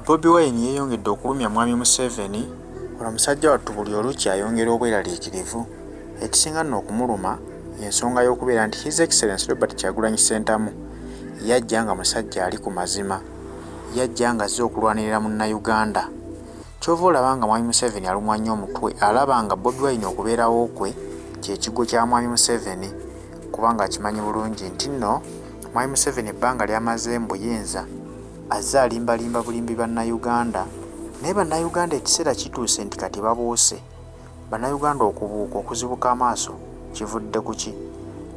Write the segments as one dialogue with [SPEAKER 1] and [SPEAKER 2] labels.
[SPEAKER 1] Bobi Wine yeeyongedde okulumya Mwami Museveni. Ono omusajja wattu buli olukya ayongera obweraliikirivu. Ekisinga nno okumuluma y'ensonga y'okubeera nti His Excellency Robert Kyagulanyi Ssentamu yajja nga musajja ali ku mazima, yajja nga azze okulwanirira munnayuganda. Kyova olaba nga Mwami Museveni alumwa nnyo omutwe, alaba nga Bobi Wine okubeerawo kwe ky'ekigo kya Mwami Museveni, kubanga akimanyi bulungi nti nno Mwami Museveni ebbanga ly'amaze mu buyinza azze alimbalimba bulimbi bannayuganda, naye bannayuganda ekiseera kituuse nti kati babuuse. Bannayuganda okubuuka okuzibuka amaaso kivudde ku ki?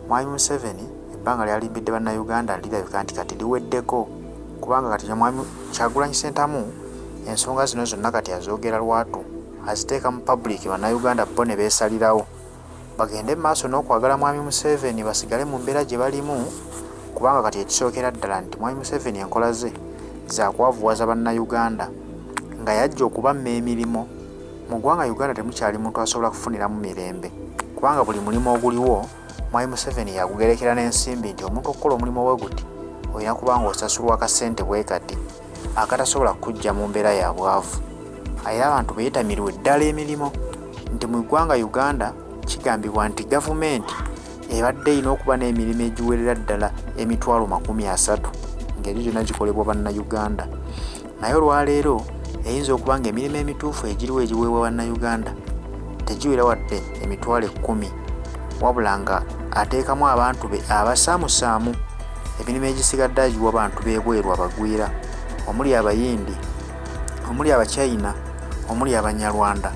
[SPEAKER 1] Mwami Museveni ebbanga lyalimbidde bannayuganda lirabika nti kati liweddeko, kubanga kati Mwami Kyagulanyi Ssentamu ensonga zino zonna kati azoogera lwatu, aziteeka mu public, bannayuganda bo ne beesalirawo bagende mu maaso n'okwagala Mwami Museveni, basigale mu mbeera gye balimu, kubanga kati ekisookera ddala nti Mwami Museveni enkola ze zaakwavuwaza bannayuganda nga yajja okubamma emirimu. Mu ggwanga Uganda temukyali muntu asobola kufuniramu mirembe, kubanga buli mulimu oguliwo Mwami Museveni yagugerekera n'ensimbi nti omuntu okukola omulimu bwe guti olina kubanga osasulwa akasente bwe kati akatasobola kujja mu mbeera ya bwavu. Era abantu beetamirwe ddala emirimu nti mu ggwanga Uganda kigambibwa nti gavumenti ebadde erina okuba n'emirimu egiwerera ddala emitwalo 30 ngeri gyonna gikolebwa bannayuganda. Naye olwaleero eyinza okuba nga emirimu emituufu egiriwo egiweebwa bannayuganda tegiwera wadde emitwalo 10, wabula nga ateekamu abantu be abasaamusaamu. Emirimu egisigadde agiwa bantu b'ebweru abagwira, omuli Abayindi, omuli Abachina, omuli Abanyarwanda.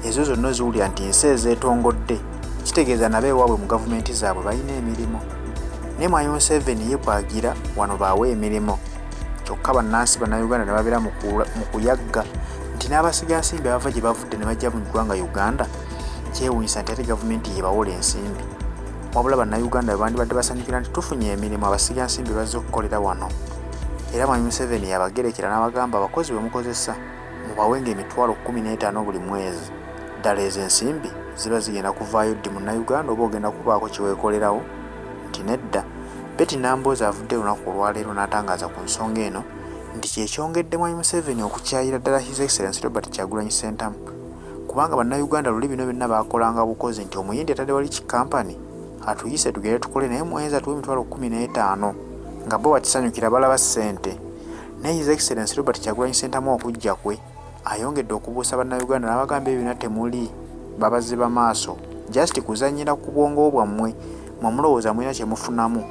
[SPEAKER 1] Ezo zonna oziwulira nti nsi ezeetongodde, kitegeeza nabo ewaabwe mu gavumenti zaabwe balina emirimu. Naye Mwami Museveni ye bwagira wano baawe emirimu, kyokka bannansi bannayuganda ne babeera mu kuyagga nti n'abasigansimbi abava gye bavudde ne bajja mu ggwanga Uganda kyewuunyisa nti ate gavumenti ye bawola ensimbi. Wabula bannayuganda bwe bandibadde basanyukira nti tufunye emirimu, abasigansimbi bazze okukolera wano. Era Mwami Museveni yabagerekera n'abagamba abakozi be mukozesa mubawenga emitwalo 15 buli mwezi. Ddala ezo ensimbi ziba zigenda kuvaayo ddi munnayuganda oba ogenda kubaako kyeweekolerawo? Nti nedda. Betty Nambooze avudde olunaku olwaleero n'atangaaza ku nsonga eno nti kyekyongedde Mwami Museveni okukyayira ddala His Excellency Robert Kyagulanyi Ssentamu, kubanga bannayuganda luli bino byonna baakolanga bukozi nti omuyindi atadde wali kikampani atuyise tugende tukole naye mwezi atuwe emitwalo 15 nga bo bakisanyukira balaba ssente. Naye His Excellency Robert Kyagulanyi Ssentamu okujja kwe ayongedde okubuusa bannayuganda n'abagamba ebyo byonna temuli babaziba maaso, just kuzannyira ku bwongo bwammwe, mwamulowooza mulina kye mufunamu.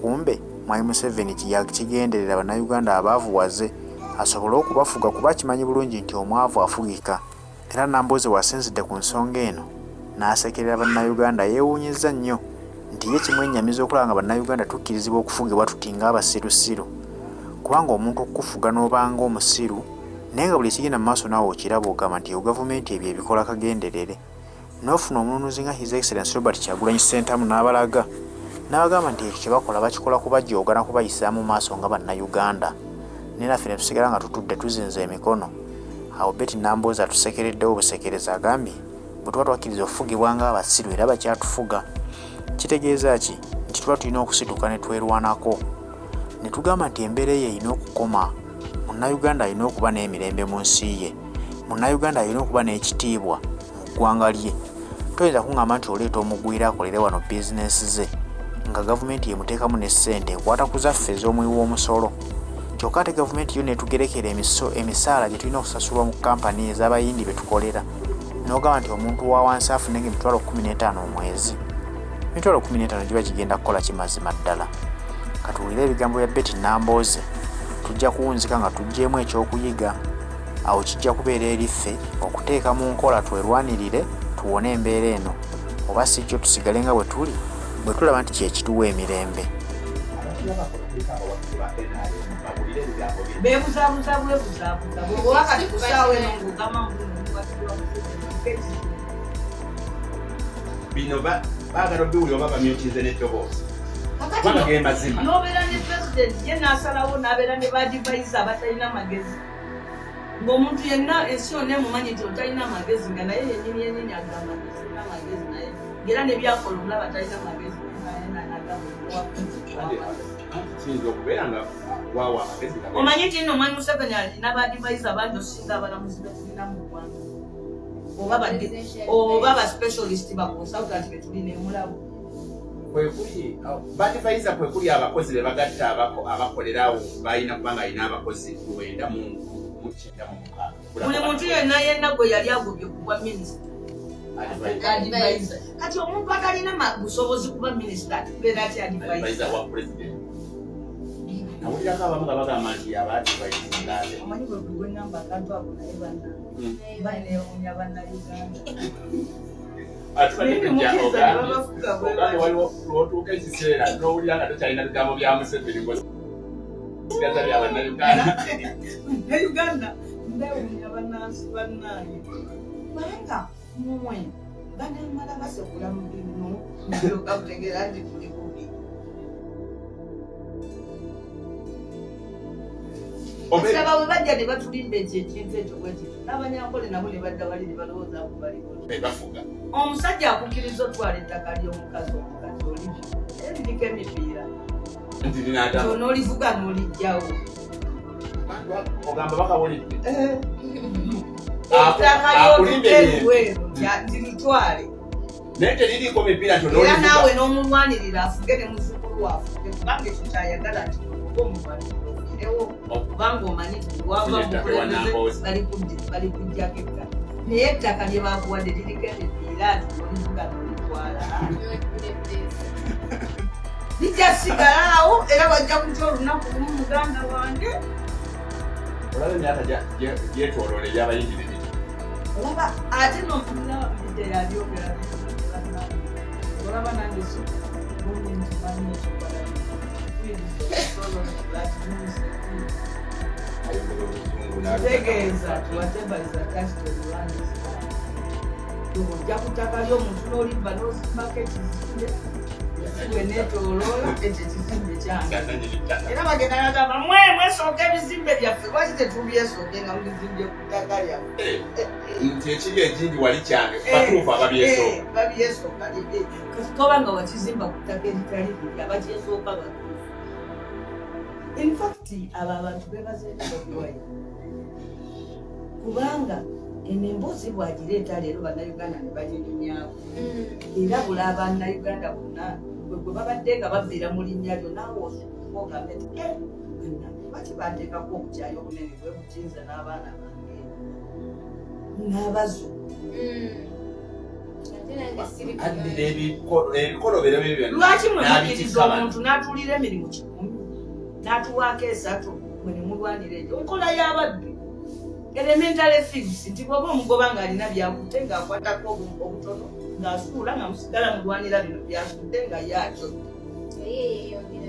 [SPEAKER 1] Kumbe Mwami Museveni kigenderera bannayuganda abaavuwaze asobole okubafuga, kuba kimanyi bulungi nti omwavu afugika. Era Nambooze wasinzidde ku nsonga eno n'asekerera bannayuganda, yeewuunyizza nnyo nti ye kimwennyamiza okulaba nga bannayuganda tukkirizibwa okufugibwa tuti ng'abasirusiru, kubanga omuntu okukufuga n'obanga omusiru naye nga buli kigenda mu maaso naawe okiraba ogamba nti eyo gavumenti ebyo ebikola kagenderere. N'ofuna omununuzi nga His Excellency Robert Kyagulanyi Ssentamu n'abalaga n'abagamba nti ekyo kye bakola bakikola kubajooga na kubayisa mu maaso nga bannayuganda. Naye naffe ne tusigala nga tutudde tuzinze emikono. Awo Betty Nambooze atusekereddewo obusekereza, agambye bwe tuba twakkiriza okufugibwa ng'abasiru era bakyatufuga. Kitegeeza ki? Nti tuba tulina okusituka ne twerwanako ne tugamba nti embeera ye erina okukoma. Munnayuganda alina okuba n'emirembe mu nsi ye, munnayuganda alina okuba n'ekitiibwa mu ggwanga lye. Toyinza kuŋŋamba nti oleeta omugwira akolere wano bizinensi ze nga gavumenti yemuteekamu ne ssente ekwata ku zaffe ez'omuwi w'omusolo. Kyokka ate gavumenti yo netugerekera emisaala gye tulina okusasulwa mu kampani ez'abayindi be tukolera, n'ogamba nti omuntu wa wansi afunenga emitwalo 15 omwezi. Emitwalo 15 giba kigenda kukola kimazima ddala. Katuwulire ebigambo bya Betty Nambooze, tujja kuwunzika nga tuggyemu ekyokuyiga. Awo kijja kubeera eriffe okuteeka mu nkola twerwanirire tuwone embeera eno, oba si kyo tusigale nga bwe tuli bwe tulaba nti kyekituwa emirembe.
[SPEAKER 2] Bino baagala biwulira oba bamyukize n'eddoboozi kubanga ge mazima.
[SPEAKER 3] N'obeera ne pulezidenti ye n'asalawo n'abeera ne badivayisa abatalina magezi, ng'omuntu yenna ensi yonna emumanyi nti otalina magezi, nga naye yennyini agamba nti sirina magezi, naye ng'era ne byakola omulaba talina magezi.
[SPEAKER 2] Kiyinza okubeera nga wawa amagezi
[SPEAKER 3] omanyi nti nno omwami Museveni alina baadivaiza bangi osinga abalamuzi betulina mu ggwanga oba ba specialist ba consultant betulina emulabu
[SPEAKER 2] kwekuli badivaiza kwekuli abakozi be bagatta abakolerawo balina kubanga alina abakozi 9 mu 9
[SPEAKER 3] buli muntu yenna gwe yali agobye kubwa minisita advisor kati omuntu atalina busobozi kuba minisita atubeera ati advisor
[SPEAKER 2] wa president nawulirako abamu nga bagamba nti abaadivaizingaate
[SPEAKER 3] omanyi bwe namba akantu ako naye banna baneewunya bannayuganda
[SPEAKER 2] waliwo lwotuuka ekiseera n'owulira nga tokyalina bigambo bya Museveni sigaza bya
[SPEAKER 3] bannayuganda ndewunya bannansi bannaye kubanga mumwe banamala basekula mu bino mulyoka kutegeera nti tuli bubi Osaba we bajja ne batulimba ekintu ekyo bwekityo n'abanyankole nabo ne badda bali ne balowooza ku baliko
[SPEAKER 2] bafuga
[SPEAKER 3] omusajja akukkiriza otwala ettaka ly'omukazi omukati olivyo eririko emipiira n'olivuga n'olijjawo
[SPEAKER 2] ogamba bakawulidde
[SPEAKER 3] ettaka ly'oluteruweero ntiritwale
[SPEAKER 2] naye teririiko mipiira
[SPEAKER 3] era naawe n'omulwanirira afuge ne muzzukulu waafuge kubanga ekyo kyayagala nti omulwanirira ofirewo kubanga omanyi tiwava mukulembeze bali kujjako ettaka naye ettaka lye bakuwadde liriko emipiira nti olivuga n'olitwala lijja sigalaawo era bajja kutya olunaku lumu muganda wange
[SPEAKER 2] olaba emyaka gyetoloola ebyabayingi bibiri
[SPEAKER 3] olaba ate n'ofunira babiride yabyogera olaba nange tegeeza whatever is attached to the land is ojja ku ttaka ly'omuntu n'olibba n'ozimbako ekizimbe ekizimbe neetoloola ekyo ekizimbe kyange era bagenda nagamba mwesooka ebizimbe byaffe lwaki tetubyesooke nga mubizimbye ku ttaka lyaffe
[SPEAKER 2] nti ekiri ekingi wali kyange batuufu ababyesooka
[SPEAKER 3] babyesooka kasitoba nga wakizimba ku ttaka eritali liri abakyesooka batuufu in fact abo abantu bebazeebabiwayo kubanga emboozi bwagireeta leero bannayuganda ne baginyumyako era bula bannayuganda bonna bwe babadde nga baviira mu linnya lyo naawe ogambe nti baki bateekako obukyayi obunene bwe bukinza n'abaana bange n'abazu
[SPEAKER 2] addira ebikolobero byo
[SPEAKER 3] lwaki mwemukiriza omuntu n'atuulira emirimu 100 n'atuwaako 3 mwe ne mulwanira ekyo nkola y'ababbi elementary things nti bwoba omugoba ng'alina byakute ng'akwatako obutono ng'asuula nga musigala mulwanira bino byakute nga yaakyo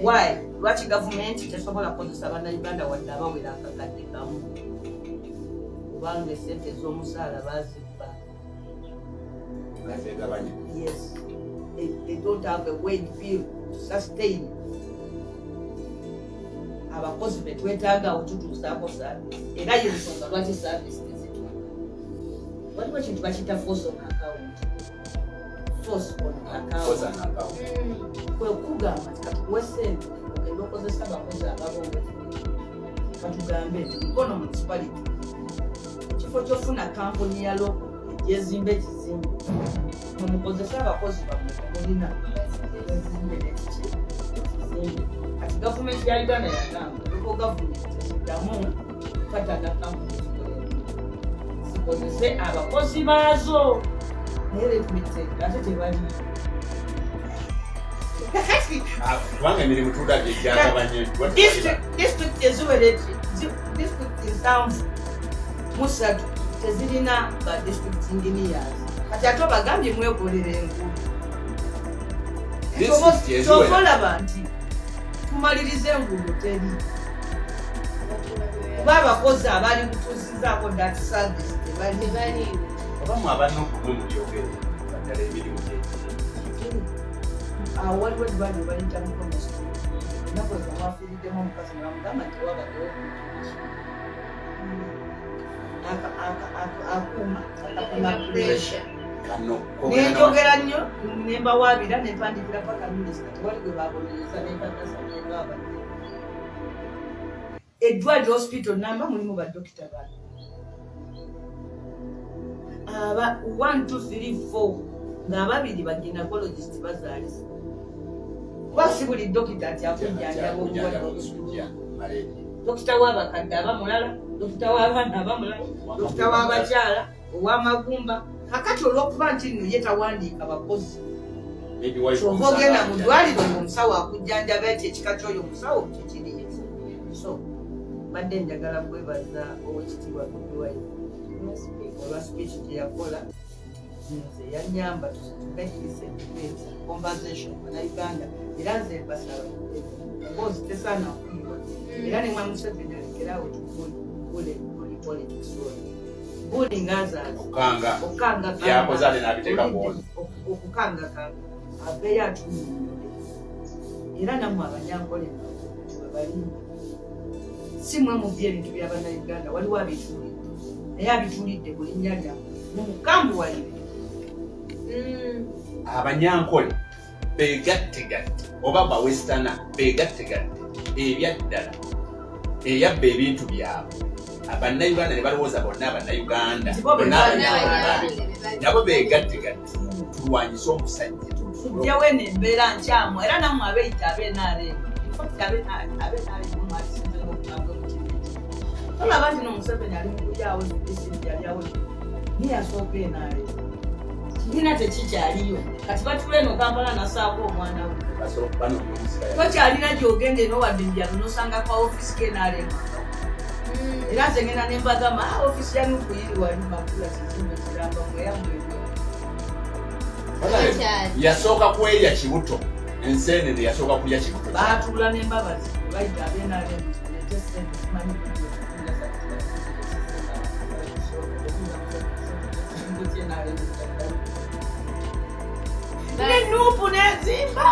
[SPEAKER 3] why lwaki gavumenti tesobola kukozesa bannayuganda wadde abawera akakadde kamu kubanga esente z'omusaala bazibba yes they don't have a wage bill to sustain abakozi betwetaaga otutuusaako saavisi era yensonga lwaki saavisi tezitwa waliwo ekintu bakiyita force on account kwekugamba nti katukuwe sente ogenda okozesa abakozi ababonge katugambe nti mukono municipality ekifo kyofuna kampuni ya loko egyezimba ekizimbe mumukozesa abakozi bamwe mulina ezimbe nekiki ekizimbe kati gavumenti ya Uganda yagamba loko gavumenti esiddamu kwatanga kampuni zikozese abakozi baazo naye letumiteka ate tebali
[SPEAKER 2] kubanga emirimu tulabye egyagabanye
[SPEAKER 3] disitulikiti eziwereti disitulikiti nsanvu mu 3 tezirina ba district engineers kati ate bagambye mwekolera enguudo tobolaba nti tumaliriza enguudo teri kuba abakozi abali kutuusizaako that service tebali
[SPEAKER 2] obamu abalina okuba mubyogere baddala emirimu
[SPEAKER 3] waliwo eddwaliro baliyita mukono ennaku ezo mwafiiriddemu omukazi ngamugamba nti wabaddewo akuuma nenjogera nnyo nembawaabira nempandikira paka minisita tewali gwe babonereza nekakasa nengaabadde eddwaliro hospital namba mulimu badokita bano aba 1 2 3 4 ng'ababiri ba gynecologist bazaalisa kuba si buli dokita ati akujjanjaba obulwadde dokita w'abakadde aba mulala dokita w'abaana aba mulala dokita w'abakyala ow'amagumba kakati olw'okuba nti nno ye tawandiika bakozi kyova ogenda mu ddwaliro ng'omusawo akujjanjaba eti ekika ky'oyo omusawo kikiri so badde njagala kwebaza owekitiibwa Bobi olwa speech gyeyakola nze yanyamba tugakiise debate conversation bannayuganda era nze mbasaba mbozi tesaana kuyiwa era ne mwa Museveni alekerawo tukole politics buli ngaazaali okukangakanga abeeyo atunyonyole era nammwe abanyankole babalimba si mwe mubye ebintu by'abannayuganda waliwo abituulidde naye abituulidde ku linnya lyammwe mumukambuwalire
[SPEAKER 2] abanyankole begattegatte oba bawestana begattegatte ebyaddala eyabba ebintu byabwe abannayuganda ne balowooza bonna abannayuganda nabo begattegatte tulwanyise omusajja
[SPEAKER 3] tujjawo eno embeera nkyamu era nammwe abeyita abenaare olaba nti n'Omuseveni ali mukulyawo yaliawo niyasooka enaale kibiina tekikyaliyo kati batula eno Kampala nasaako omwana we tokyalina gyogende nowadde mbyalo nosanga kwa ofisi kenaale era nze ngenda nembagamba ofisi ya Nukuyiri wali makula kizimbe kiramba mweyamwebyo
[SPEAKER 2] yasooka kwerya kibuto enseenene yasooka kulya kibuto
[SPEAKER 3] baatula n'embabazi bayita abenaale simanyi nenuupu nezimba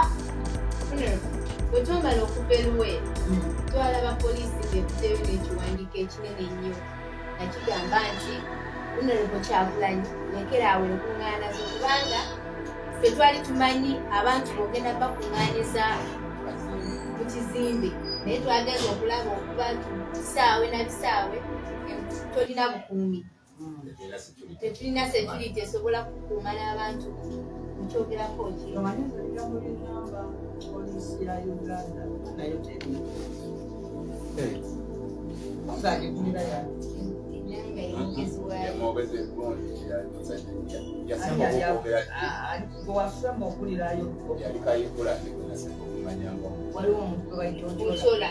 [SPEAKER 4] bwetomala okuva eluwe twalaba poliisi ngekuteyo nekiwandiiko ekinene ennyo nakigamba nti Honorable Kyagulanyi lekeraawo enkuŋŋaanazo kubanga ffe twali tumanyi abantu bogenda bakuŋŋaanyiza mu kizimbe naye twagenza okulaba okuba bisaawe na bisaawe tolina bukuumi tetulina security esobola kukuuma n'abantu mukyogerako
[SPEAKER 3] polisi ya Uganda nayo teri wasema okulirayo waliwo omuntu bayita Ochola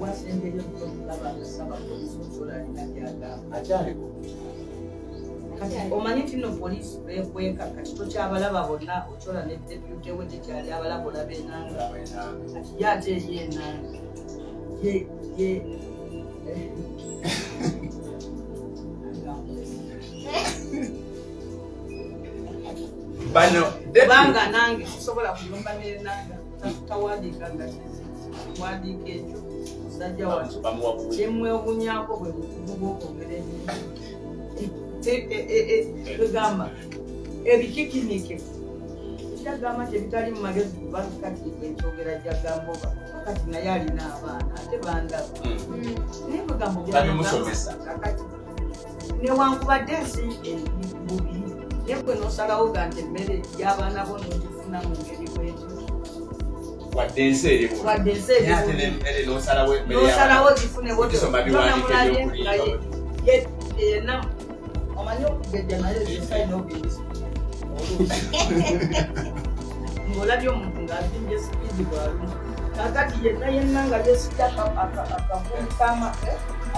[SPEAKER 3] wasembeyo okulaba agasaba polisi Ochola alina byagamba kati omanyi nti nno polisi bekweka kati tokyabalaba bonna Ochola ne deputy we tekyali abalaba olaba enanga kati ye ate ye enanga
[SPEAKER 2] bano
[SPEAKER 3] kubanga nange tusobola kuyomba nenanga tawandiikanga kiwandiika ekyo musajja watu kyemwewunyako bwe bukugu bwokwogera egamba ebikikinike kyagamba kyebitali mu magezi kubanga kati enkyogera gyagamba oba kati naye alina abaana ate bandaba naye bwegambo kakati newankubadde ensi bubi naye gwe nosalawo ga nti emmere y'abaana bo nogifuna mu ngeri bwetyo
[SPEAKER 2] wadde ensi eri
[SPEAKER 3] nosalawo gifune bwotyonamulalye nga yenna omanyi okugejja naye esaina obinzi ng'olabye omuntu ng'azimbye sipiidi bwalu kakati yenna nga yesija akavunkama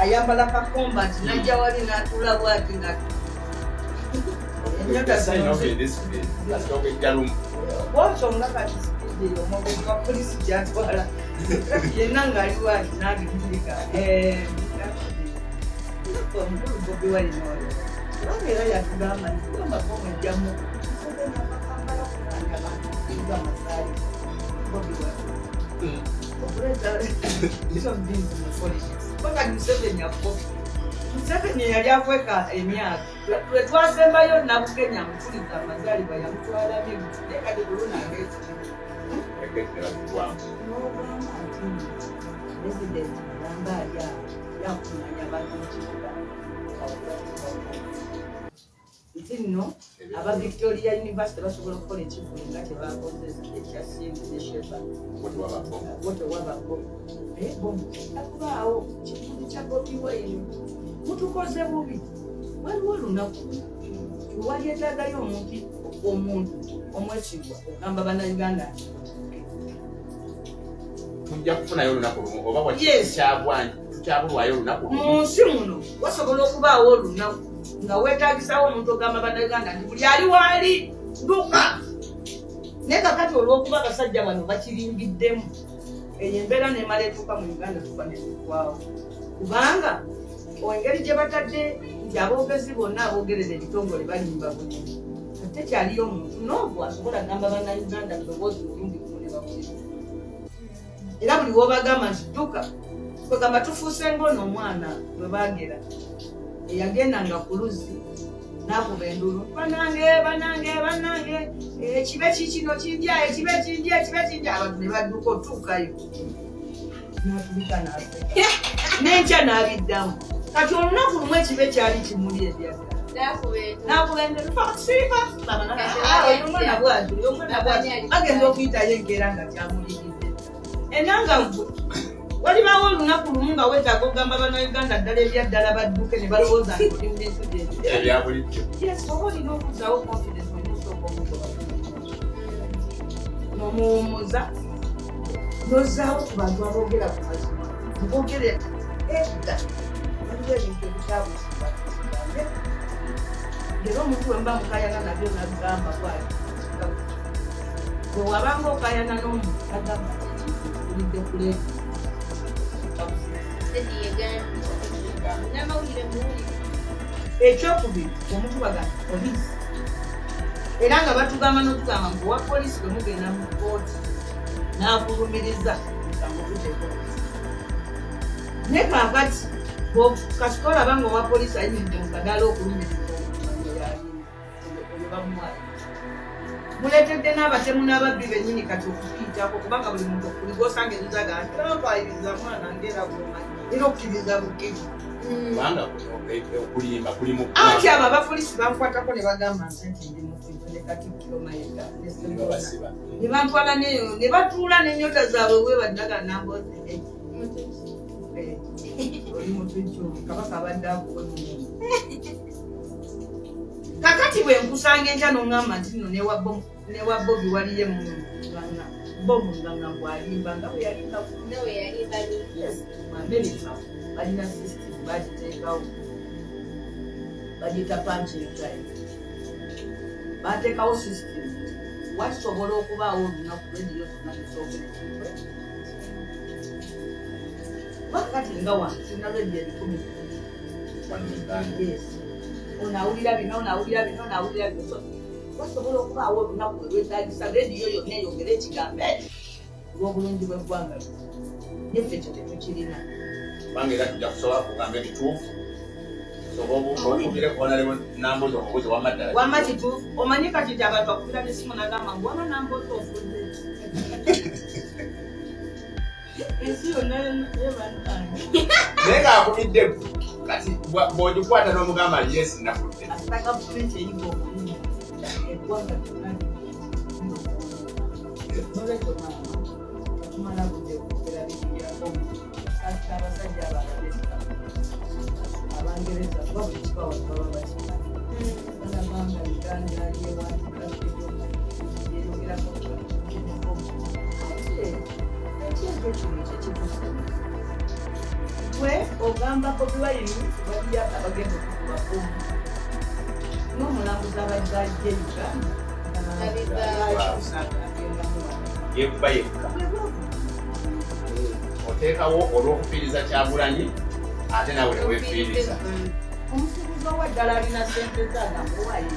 [SPEAKER 3] ayambala kakombati najja wali n'atuula bwati nga bwotyo nga kati sipiidi omugezi wa polisi gyatwala yenna ng'ali wali n'agikirika omukulu Bobi Wine oyo kubanga era yatugamba nti gambako mwejjamu amasaali Bobi Wine okuleeta business mu politics kubanga Museveni akofi Museveni yali akweka emyaka lwe twasembayo Nabukenya amutuliza amazaalibwa yamutwala bintu naye kati kulunanga ekibitu president agamba ali awo yakumanya abantu mu kibuga nti nno aba Victoria University basobola okukola ekivulu nga kyebakozesa ekyasimbu ne Sheba wote wabako akubaawo kivulu kya Bobi Wine mutukoze bubi waliwo olunaku wali etagayo omuntu omwesigwa ogamba bannayuganda
[SPEAKER 2] tujja kufunayo olunaku lumu oba tukyabulwayo olunaku lumu
[SPEAKER 3] mu nsi muno wasobola okubaawo olunaku nga weetagisawo omuntu ogamba bannayuganda nti buli ali waali dduka naye kakati olw'okuba abasajja bano bakiringiddemu eyo embeera nemala etuuka mu Uganda tufa netutwawo kubanga engeri gye batadde nti aboogezi bonna aboogerera ebitongole balimba buli ate kyaliyo omuntu n'obu asobola gamba bannayuganda ddoboozi mulundi gumu ne bawulira era buli woobagamba nti dduka kwegamba tufuuse ng'ono omwana bwe baagera eyagendanga ku luzzi n'akuba endulu banange ekibe kikino kindya ekibe kindya abantu ne badduka otuukayo n'atulika n'aseka n'enkya n'abiddamu kati olunaku lumu ekibe kyali kimuli ebyagala omwana bwatu agenda okuyitayo enkeera nga kyamuliridde enanga gwe walibaawo olunaku lumu nga weetaaga ogamba bannayuganda ddala ebyaddala badduke ne balowooza nti oli muneetu
[SPEAKER 2] ebyabulijjo
[SPEAKER 3] oba olina okuzaawo confidence wenosooka omugoba n'omuwummuza n'ozaawo ku bantu aboogera ku mazima boogere edda waliwo ebintu ebitabusiba era omuntu wemba mukayana nabyo nabigamba bwali bwe wabanga okayana n'omuntu agamba ulidde kuleeta ekyokubiri omuntu bagamba poliisi era nga batugamba n'okugamba nti owa poliisi bwe mugenda mu kooti n'akulumiriza musango guteekooti naye kaakati kasita olaba nga owa poliisi ayimiridde mu kadaala okulumiriza omusango oyo bamuwala muleetedde n'abatemu n'ababbi bennyini kati okukiyitako kubanga buli muntu okuliga osanga ebizaga nti okwayiriza mwana ngera bwomanyi era okukkiriza bukkiriza
[SPEAKER 2] kubanga okulimba kuli mu
[SPEAKER 3] anti abo abapoliisi bankwatako ne bagamba nti ndi mukwito ne Katikkiro Mayiga ne bantwala neyo ne batuula n'ennyota zaabwe bwe baddaga nambozi oli mutujjo kabaka abadde akukozi kakati bwe nkusanga enkya n'oŋŋamba nti nno newa Bobi waliye munganga bomu nganga bwalimba nga bwe yalinga Amerika balina system bagiteekawo bagiyita punching time bateekawo system wakisobola okubaawo olunaku lwediyo zonna zisookera ekikwe wakati nga wansi nalwedi ebikumi onawulira bino wasobola okubaawo olunaku lwetagisa rediyo yonna eyongera ekigambo ekyo olw'obulungi bw'eggwanga neffe ekyo tetukirina
[SPEAKER 2] kubanga era tujja kusobola kugamba ebituufu
[SPEAKER 3] wama kituufu omanyi kati ti abantu bakubira n'essimu nagamba ngu wama nambozi ofudde ensi yonna yebanange
[SPEAKER 2] naye ng'akubidde kati bw'ogikwata n'omugamba yes nafudde
[SPEAKER 3] asita gavumenti eyiga obulungi eggwanga lyonna nolwekyo maama tumala budde okwogera bikiryako kati abasajja abalabesa abangereza kuba buli kibawa baba bakina balabanga Uganda yewandika yeyogerako ekyekyo kino kyekitusa gwe ogamba Bobi Wine waliyo abagenda okukuba bomu n'omulambuzi abadde ajja Uganda
[SPEAKER 2] yekuba yekka oteekawo olw'okufiiriza Kyagulanyi ate nawe neweefiiriza
[SPEAKER 3] omusuubuzi owaddala alina sente zagambuwayo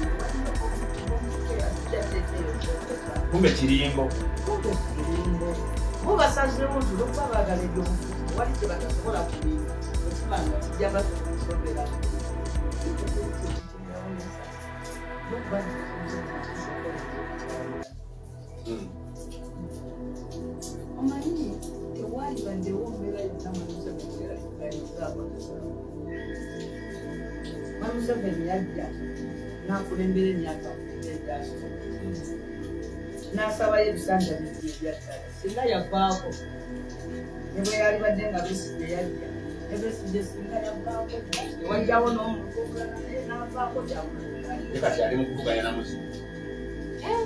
[SPEAKER 2] kumbe kirimbo
[SPEAKER 3] bo basazeewo nti olwokuba baagala ebyobufuzi wali kye batasobola kulimba ekibanga kijja basobera omanyi tewali baddewo mbeera Museveni yajja n'akulembera emyaka egyasooka n'asabayo ebisanja bibiri ebyattala singa yavaako ne bwe yali badde nga Besigye yajja ne Besigye singa yavaako wajjawo n'omuntu omulala naye n'avaako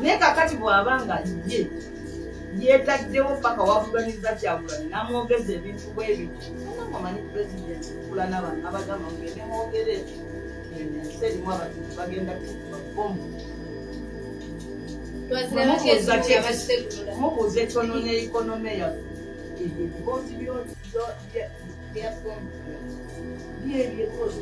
[SPEAKER 3] naye kakati bw'aba nga ye yeetaddewo paka wavuganyiza Kyagulanyi n'amwogeza ebintu bwebiti omanyi pulezidenti kulana bano abagamba ngende mwogere ensi erimu abantu bagenda kubomu mubuuza ekyonoona ekonome yaffe ebikozi byebyekozi